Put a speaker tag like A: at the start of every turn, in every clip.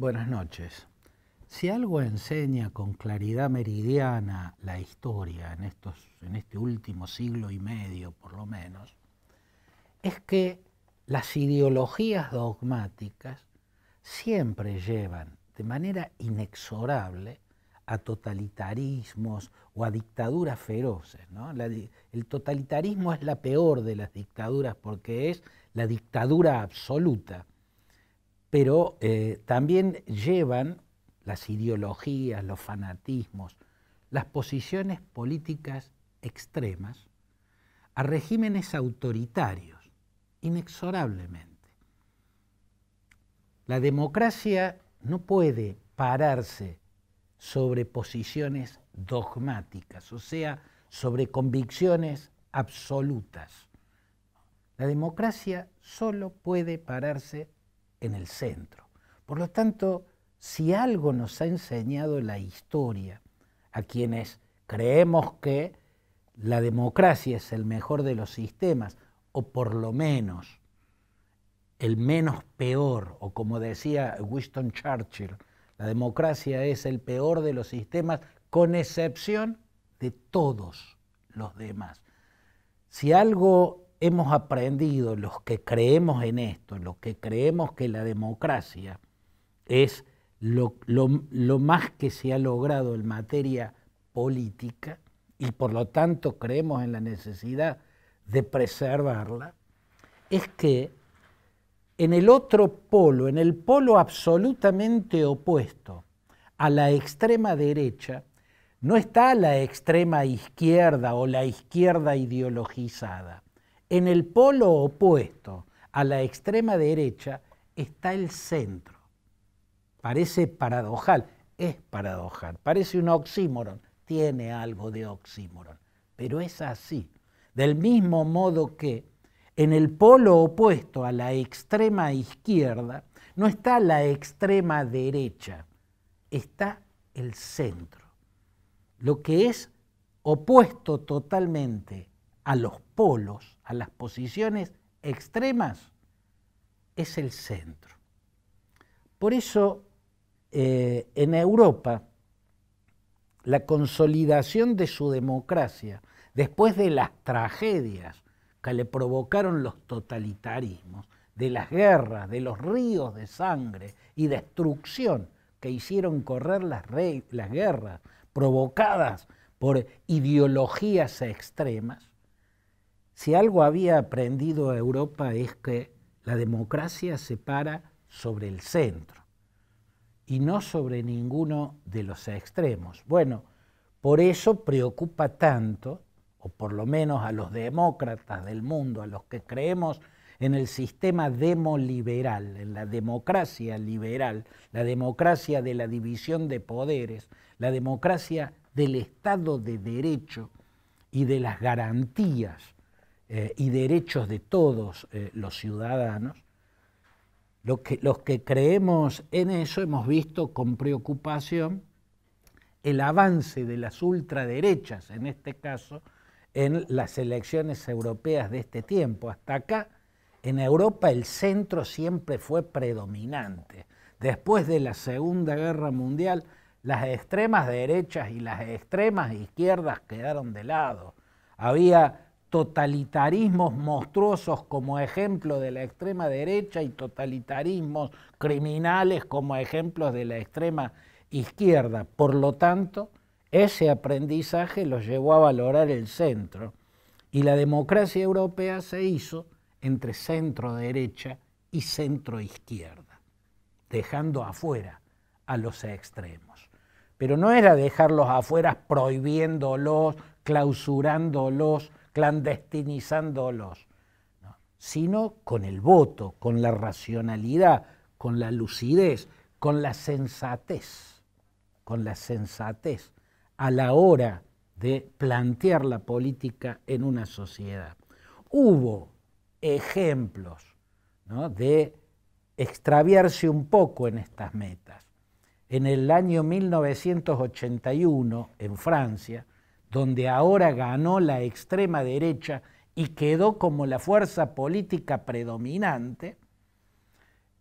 A: Buenas noches. Si algo enseña con claridad meridiana la historia en este último siglo y medio, por lo menos, es que las ideologías dogmáticas siempre llevan de manera inexorable a totalitarismos o a dictaduras feroces, ¿no? El totalitarismo es la peor de las dictaduras porque es la dictadura absoluta, pero también llevan las ideologías, los fanatismos, las posiciones políticas extremas a regímenes autoritarios, inexorablemente. La democracia no puede pararse sobre posiciones dogmáticas, o sea, sobre convicciones absolutas. La democracia solo puede pararse en el centro. Por lo tanto, si algo nos ha enseñado la historia a quienes creemos que la democracia es el mejor de los sistemas, o por lo menos el menos peor, o como decía Winston Churchill, la democracia es el peor de los sistemas con excepción de todos los demás. Si algo hemos aprendido los que creemos en esto, los que creemos que la democracia es lo más que se ha logrado en materia política y por lo tanto creemos en la necesidad de preservarla, es que en el otro polo, en el polo absolutamente opuesto a la extrema derecha, no está la extrema izquierda o la izquierda ideologizada. En el polo opuesto a la extrema derecha está el centro. Parece paradojal, es paradojal, parece un oxímoron, tiene algo de oxímoron, pero es así. Del mismo modo que en el polo opuesto a la extrema izquierda no está la extrema derecha, está el centro. Lo que es opuesto totalmente a los polos, a las posiciones extremas, es el centro. Por eso, en Europa, la consolidación de su democracia, después de las tragedias que le provocaron los totalitarismos, de las guerras, de los ríos de sangre y destrucción que hicieron correr las guerras provocadas por ideologías extremas, si algo había aprendido Europa es que la democracia se para sobre el centro y no sobre ninguno de los extremos. Bueno, por eso preocupa tanto, o por lo menos a los demócratas del mundo, a los que creemos en el sistema demoliberal, en la democracia liberal, la democracia de la división de poderes, la democracia del Estado de Derecho y de las garantías y derechos de todos los ciudadanos. Los que creemos en eso hemos visto con preocupación el avance de las ultraderechas, en este caso, en las elecciones europeas de este tiempo. Hasta acá, en Europa, el centro siempre fue predominante. Después de la Segunda Guerra Mundial, las extremas derechas y las extremas izquierdas quedaron de lado. Había totalitarismos monstruosos como ejemplo de la extrema derecha y totalitarismos criminales como ejemplos de la extrema izquierda. Por lo tanto, ese aprendizaje los llevó a valorar el centro y la democracia europea se hizo entre centro derecha y centro izquierda, dejando afuera a los extremos. Pero no era dejarlos afuera prohibiéndolos, clausurándolos, clandestinizándolos, ¿no? Sino con el voto, con la racionalidad, con la lucidez, con la sensatez a la hora de plantear la política en una sociedad. Hubo ejemplos, ¿no?, de extraviarse un poco en estas metas. En el año 1981, en Francia, donde ahora ganó la extrema derecha y quedó como la fuerza política predominante,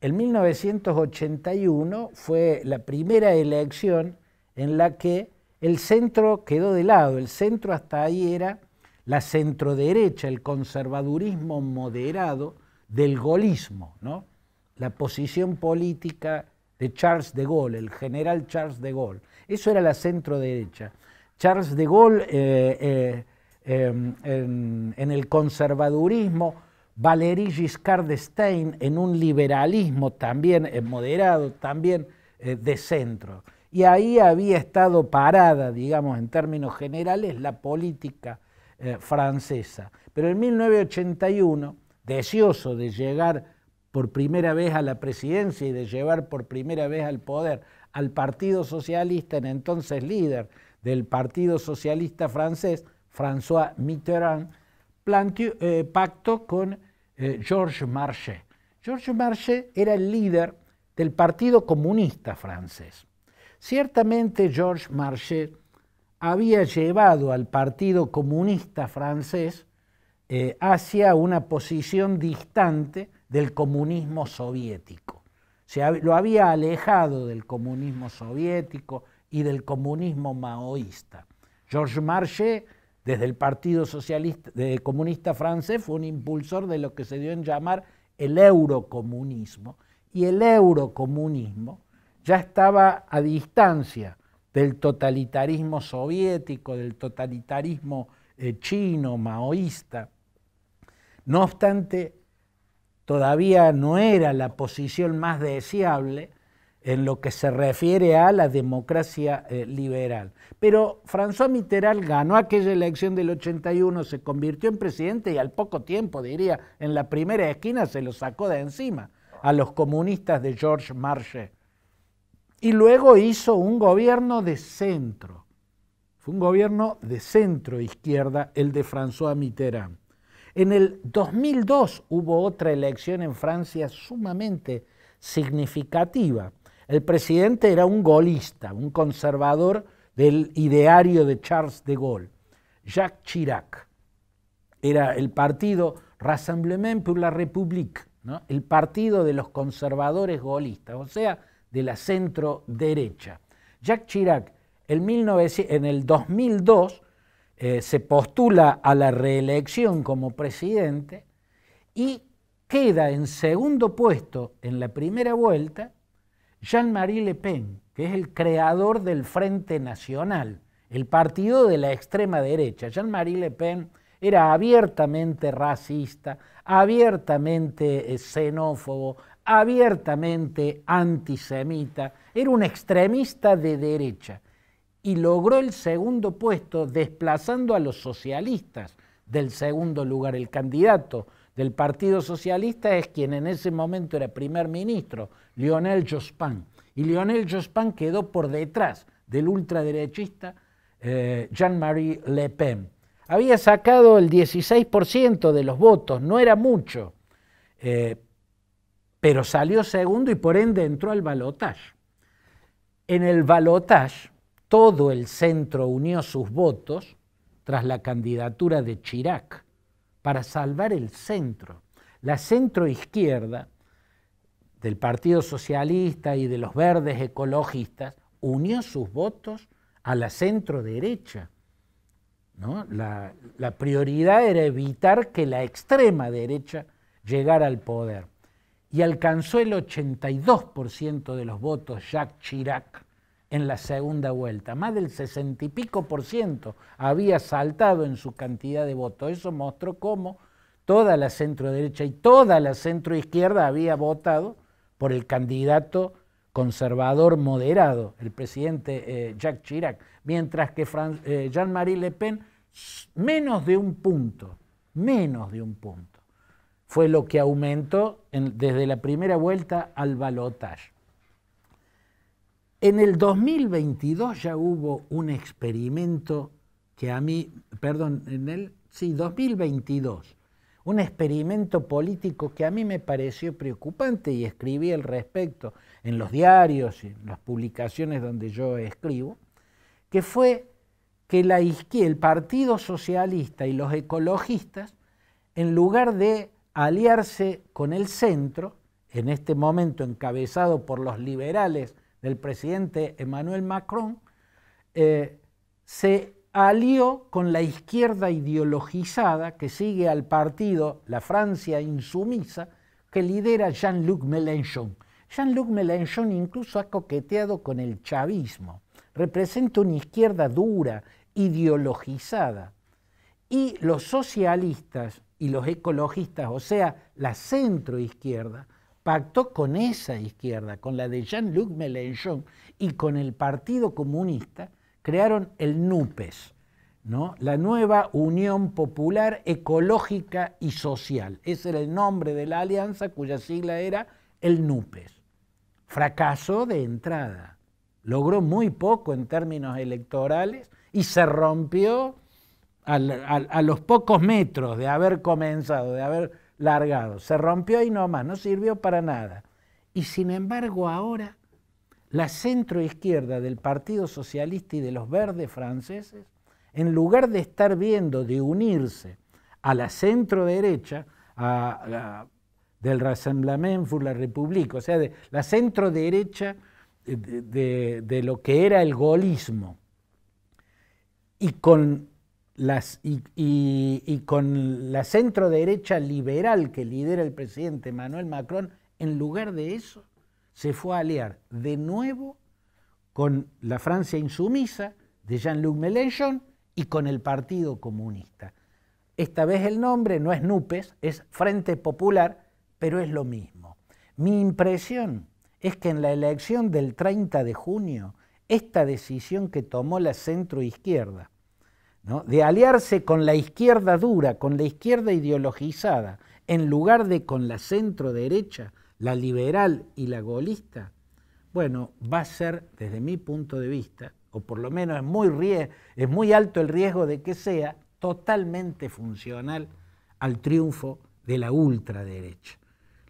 A: en 1981 fue la primera elección en la que el centro quedó de lado. El centro hasta ahí era la centroderecha, el conservadurismo moderado del gaullismo, ¿no? La posición política de Charles de Gaulle, el general Charles de Gaulle. Eso era la centroderecha. Charles de Gaulle en el conservadurismo, Valéry Giscard d'Estaing en un liberalismo también moderado, también de centro. Y ahí había estado parada, digamos, en términos generales, la política francesa. Pero en 1981, deseoso de llegar por primera vez a la presidencia y de llevar por primera vez al poder al Partido Socialista, en entonces líder del Partido Socialista francés, François Mitterrand, pactó con Georges Marchais. Georges Marchais era el líder del Partido Comunista francés. Ciertamente Georges Marchais había llevado al Partido Comunista francés hacia una posición distante del comunismo soviético. Lo había alejado del comunismo soviético y del comunismo maoísta. Georges Marchais, desde el Partido Socialista Comunista francés, fue un impulsor de lo que se dio en llamar el eurocomunismo. Y el eurocomunismo ya estaba a distancia del totalitarismo soviético, del totalitarismo chino, maoísta. No obstante, todavía no era la posición más deseable en lo que se refiere a la democracia liberal. Pero François Mitterrand ganó aquella elección del 81, se convirtió en presidente y al poco tiempo, diría, en la primera esquina se lo sacó de encima a los comunistas de Georges Marchais. Y luego hizo un gobierno de centro. Fue un gobierno de centro-izquierda el de François Mitterrand. En el 2002 hubo otra elección en Francia sumamente significativa. El presidente era un gaullista, un conservador del ideario de Charles de Gaulle, Jacques Chirac. Era el partido Rassemblement pour la République, ¿no? El partido de los conservadores gaullistas, o sea, de la centro derecha. Jacques Chirac en el 2002 se postula a la reelección como presidente y queda en segundo puesto en la primera vuelta Jean-Marie Le Pen, que es el creador del Frente Nacional, el partido de la extrema derecha. Jean-Marie Le Pen era abiertamente racista, abiertamente xenófobo, abiertamente antisemita, era un extremista de derecha y logró el segundo puesto desplazando a los socialistas del segundo lugar. El candidato del Partido Socialista es quien en ese momento era primer ministro, Lionel Jospin, y Lionel Jospin quedó por detrás del ultraderechista Jean-Marie Le Pen. Había sacado el 16% de los votos, no era mucho, pero salió segundo y por ende entró al balotaje. En el balotaje, todo el centro unió sus votos tras la candidatura de Chirac para salvar el centro. La centroizquierda del Partido Socialista y de los verdes ecologistas unió sus votos a la centroderecha, ¿no? La prioridad era evitar que la extrema derecha llegara al poder. Y alcanzó el 82% de los votos Jacques Chirac en la segunda vuelta. Más del 60 y pico % había saltado en su cantidad de votos. Eso mostró cómo toda la centroderecha y toda la centroizquierda había votado por el candidato conservador moderado, el presidente Jacques Chirac, mientras que Jean-Marie Le Pen, menos de un punto, fue lo que aumentó desde la primera vuelta al balotaje. En el 2022 ya hubo un experimento que a mí, 2022, un experimento político que a mí me pareció preocupante y escribí al respecto en los diarios y en las publicaciones donde yo escribo, que fue que el Partido Socialista y los ecologistas, en lugar de aliarse con el centro, en este momento encabezado por los liberales del presidente Emmanuel Macron, se alió con la izquierda ideologizada que sigue al partido La Francia Insumisa, que lidera Jean-Luc Mélenchon. Jean-Luc Mélenchon incluso ha coqueteado con el chavismo, representa una izquierda dura, ideologizada, y los socialistas y los ecologistas, o sea, la centroizquierda, pactó con esa izquierda, con la de Jean-Luc Mélenchon y con el Partido Comunista, crearon el NUPES, ¿no? La Nueva Unión Popular Ecológica y Social. Ese era el nombre de la alianza cuya sigla era el NUPES. Fracasó de entrada, logró muy poco en términos electorales y se rompió a los pocos metros de haber comenzado, de haber largado. Se rompió y no más, no sirvió para nada. Y sin embargo ahora la centroizquierda del Partido Socialista y de los verdes franceses, en lugar de estar viendo de unirse a la centroderecha, del Rassemblement pour la République, o sea, de la centroderecha de lo que era el gaullismo, y con con la centroderecha liberal que lidera el presidente Emmanuel Macron, en lugar de eso, se fue a aliar de nuevo con la Francia Insumisa de Jean-Luc Mélenchon y con el Partido Comunista. Esta vez el nombre no es NUPES, es Frente Popular, pero es lo mismo. Mi impresión es que en la elección del 30 de junio, esta decisión que tomó la centroizquierda, ¿no?, de aliarse con la izquierda dura, con la izquierda ideologizada, en lugar de con la centroderecha, la liberal y la gaulista, bueno, va a ser, desde mi punto de vista, o por lo menos es muy alto el riesgo de que sea totalmente funcional al triunfo de la ultraderecha.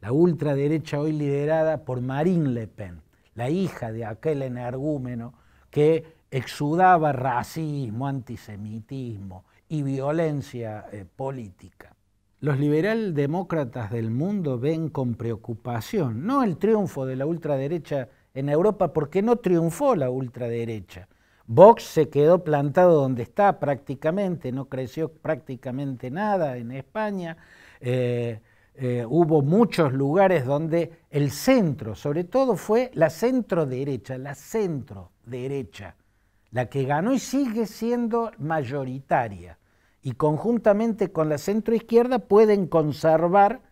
A: La ultraderecha hoy liderada por Marine Le Pen, la hija de aquel energúmeno que exudaba racismo, antisemitismo y violencia política. Los liberaldemócratas del mundo ven con preocupación no el triunfo de la ultraderecha en Europa, porque no triunfó la ultraderecha. Vox se quedó plantado donde está prácticamente, no creció prácticamente nada en España. Hubo muchos lugares donde el centro, sobre todo fue la centroderecha, la que ganó y sigue siendo mayoritaria. Y conjuntamente con la centroizquierda pueden conservar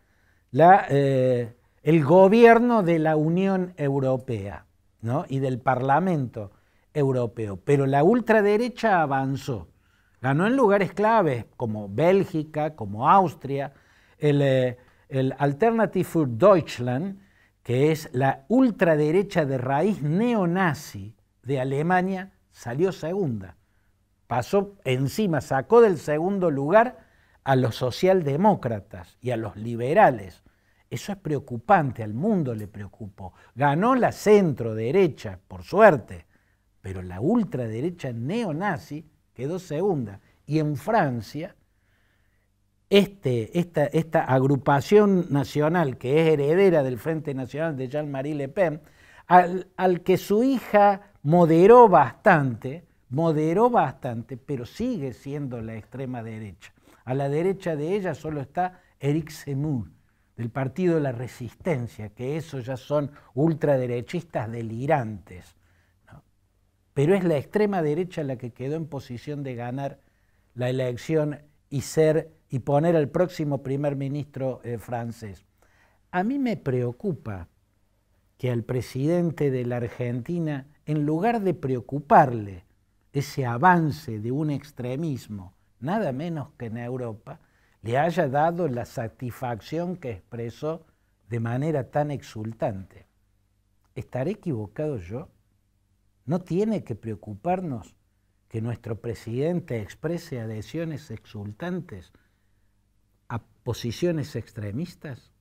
A: el gobierno de la Unión Europea, ¿no?, y del Parlamento Europeo. Pero la ultraderecha avanzó, ganó en lugares claves como Bélgica, como Austria. El Alternative für Deutschland, que es la ultraderecha de raíz neonazi de Alemania, salió segunda. Pasó encima, sacó del segundo lugar a los socialdemócratas y a los liberales. Eso es preocupante, al mundo le preocupó. Ganó la centroderecha, por suerte, pero la ultraderecha neonazi quedó segunda. Y en Francia, esta agrupación nacional, que es heredera del Frente Nacional de Jean-Marie Le Pen, al que su hija moderó bastante, pero sigue siendo la extrema derecha. A la derecha de ella solo está Éric Zemmour, del Partido de la Resistencia, que esos ya son ultraderechistas delirantes, ¿no? Pero es la extrema derecha la que quedó en posición de ganar la elección y poner al próximo primer ministro francés. A mí me preocupa que al presidente de la Argentina, en lugar de preocuparle ese avance de un extremismo, nada menos que en Europa, le haya dado la satisfacción que expresó de manera tan exultante. ¿Estaré equivocado yo? ¿No tiene que preocuparnos que nuestro presidente exprese adhesiones exultantes a posiciones extremistas?